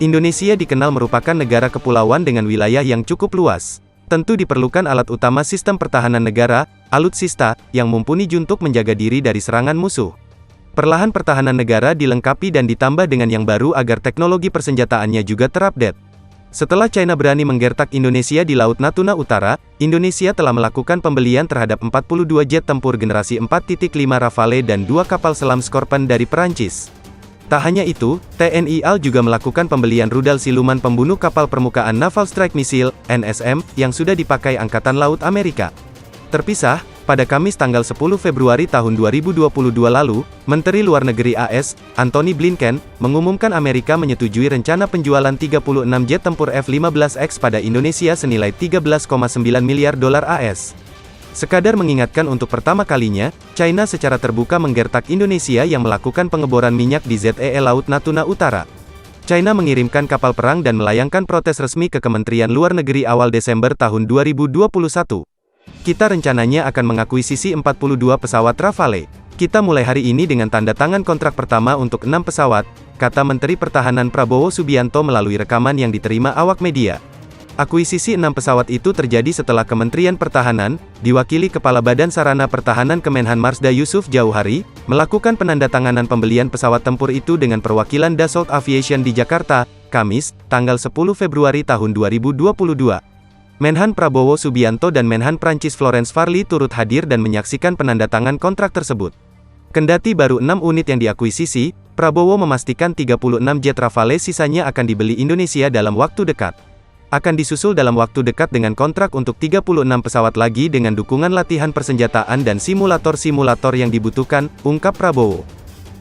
Indonesia dikenal merupakan negara kepulauan dengan wilayah yang cukup luas. Tentu diperlukan alat utama sistem pertahanan negara, alutsista, yang mumpuni untuk menjaga diri dari serangan musuh. Perlahan pertahanan negara dilengkapi dan ditambah dengan yang baru agar teknologi persenjataannya juga terupdate. Setelah China berani menggertak Indonesia di Laut Natuna Utara, Indonesia telah melakukan pembelian terhadap 42 jet tempur generasi 4.5 Rafale dan 2 kapal selam Scorpion dari Perancis. Tak hanya itu, TNI AL juga melakukan pembelian rudal siluman pembunuh kapal permukaan Naval Strike Missile, NSM, yang sudah dipakai Angkatan Laut Amerika. Terpisah, pada Kamis tanggal 10 Februari tahun 2022 lalu, Menteri Luar Negeri AS, Antony Blinken, mengumumkan Amerika menyetujui rencana penjualan 36 jet tempur F-15X pada Indonesia senilai 13,9 miliar dolar AS. Sekadar mengingatkan untuk pertama kalinya, China secara terbuka menggertak Indonesia yang melakukan pengeboran minyak di ZEE Laut Natuna Utara. China mengirimkan kapal perang dan melayangkan protes resmi ke Kementerian Luar Negeri awal Desember tahun 2021. Kita rencananya akan mengakuisisi 42 pesawat Rafale. Kita mulai hari ini dengan tanda tangan kontrak pertama untuk 6 pesawat, kata Menteri Pertahanan Prabowo Subianto melalui rekaman yang diterima awak media. Akuisisi 6 pesawat itu terjadi setelah Kementerian Pertahanan, diwakili Kepala Badan Sarana Pertahanan Kemenhan Marsda Yusuf Jauhari, melakukan penandatanganan pembelian pesawat tempur itu dengan perwakilan Dassault Aviation di Jakarta, Kamis, tanggal 10 Februari tahun 2022. Menhan Prabowo Subianto dan Menhan Prancis Florence Parly turut hadir dan menyaksikan penandatangan kontrak tersebut. Kendati baru 6 unit yang diakuisisi, Prabowo memastikan 36 jet Rafale sisanya akan dibeli Indonesia dalam waktu dekat. Akan disusul dalam waktu dekat dengan kontrak untuk 36 pesawat lagi dengan dukungan latihan persenjataan dan simulator-simulator yang dibutuhkan, ungkap Prabowo.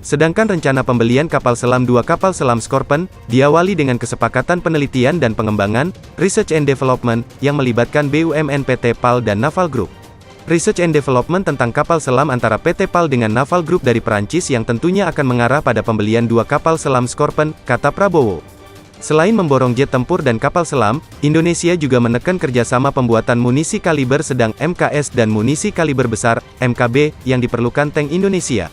Sedangkan rencana pembelian kapal selam 2 kapal selam Scorpion, diawali dengan kesepakatan penelitian dan pengembangan, Research and Development, yang melibatkan BUMN PT PAL dan Naval Group. Research and Development tentang kapal selam antara PT PAL dengan Naval Group dari Perancis yang tentunya akan mengarah pada pembelian 2 kapal selam Scorpion, kata Prabowo. Selain memborong jet tempur dan kapal selam, Indonesia juga menekan kerjasama pembuatan munisi kaliber sedang MKS dan munisi kaliber besar, MKB, yang diperlukan tank Indonesia.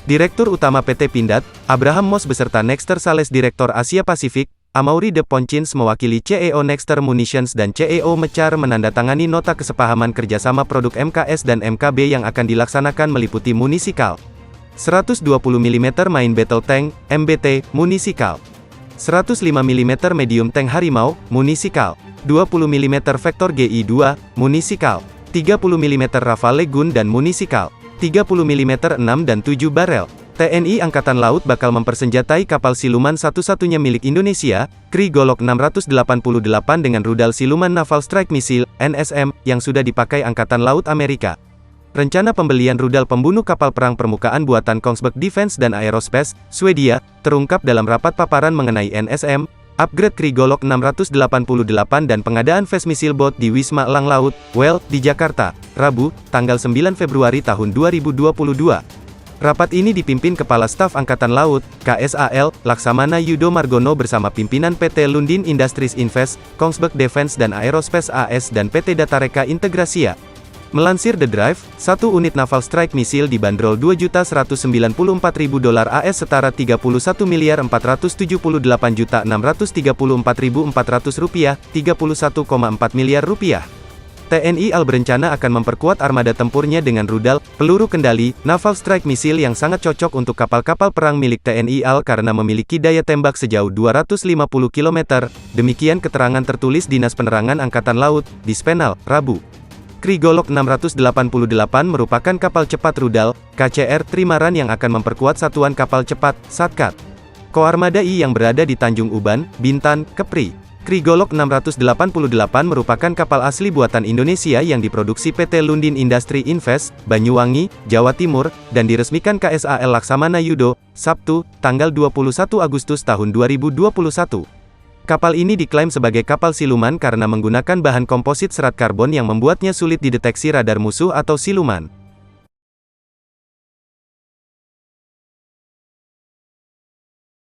Direktur Utama PT Pindad, Abraham Moss beserta Nexter Sales Direktur Asia Pasifik, Amaury de Poncins mewakili CEO Nexter Munitions dan CEO Mecar menandatangani nota kesepahaman kerjasama produk MKS dan MKB yang akan dilaksanakan meliputi munisi KAL 120 mm Main Battle Tank, MBT, munisi KAL 105 mm Medium Tank Harimau, munisi KAL 20 mm Vector GI-2, munisi KAL 30 mm Rafale Gun dan munisi KAL 30 mm 6 dan 7 barel. TNI Angkatan Laut bakal mempersenjatai kapal siluman satu-satunya milik Indonesia, Krigolok 688 dengan rudal siluman Naval Strike Missile, NSM, yang sudah dipakai Angkatan Laut Amerika. Rencana pembelian rudal pembunuh kapal perang permukaan buatan Kongsberg Defence dan Aerospace, Swedia, terungkap dalam rapat paparan mengenai NSM, upgrade Krigolok 688 dan pengadaan Fast Missile Boat di Wisma Elang Laut, WEL, di Jakarta, Rabu, tanggal 9 Februari tahun 2022. Rapat ini dipimpin Kepala Staf Angkatan Laut, KSAL, Laksamana Yudo Margono bersama pimpinan PT Lundin Industries Invest, Kongsberg Defence dan Aerospace AS dan PT Datareka Integrasia. Melansir The Drive, satu unit Naval Strike Missile dibanderol $2.194.000 AS setara $31.478.634.400 $31,4 miliar. TNI AL berencana akan memperkuat armada tempurnya dengan rudal, peluru kendali, Naval Strike Missile yang sangat cocok untuk kapal-kapal perang milik TNI AL karena memiliki daya tembak sejauh 250 km, demikian keterangan tertulis Dinas Penerangan Angkatan Laut, Dispenal, Rabu. Krigolok 688 merupakan kapal cepat rudal, KCR, Trimaran yang akan memperkuat satuan kapal cepat, Satkat Koarmada I yang berada di Tanjung Uban, Bintan, Kepri. Krigolok 688 merupakan kapal asli buatan Indonesia yang diproduksi PT Lundin Industry Invest, Banyuwangi, Jawa Timur, dan diresmikan KSAL Laksamana Yudo, Sabtu, tanggal 21 Agustus tahun 2021. Kapal ini diklaim sebagai kapal siluman karena menggunakan bahan komposit serat karbon yang membuatnya sulit dideteksi radar musuh atau siluman.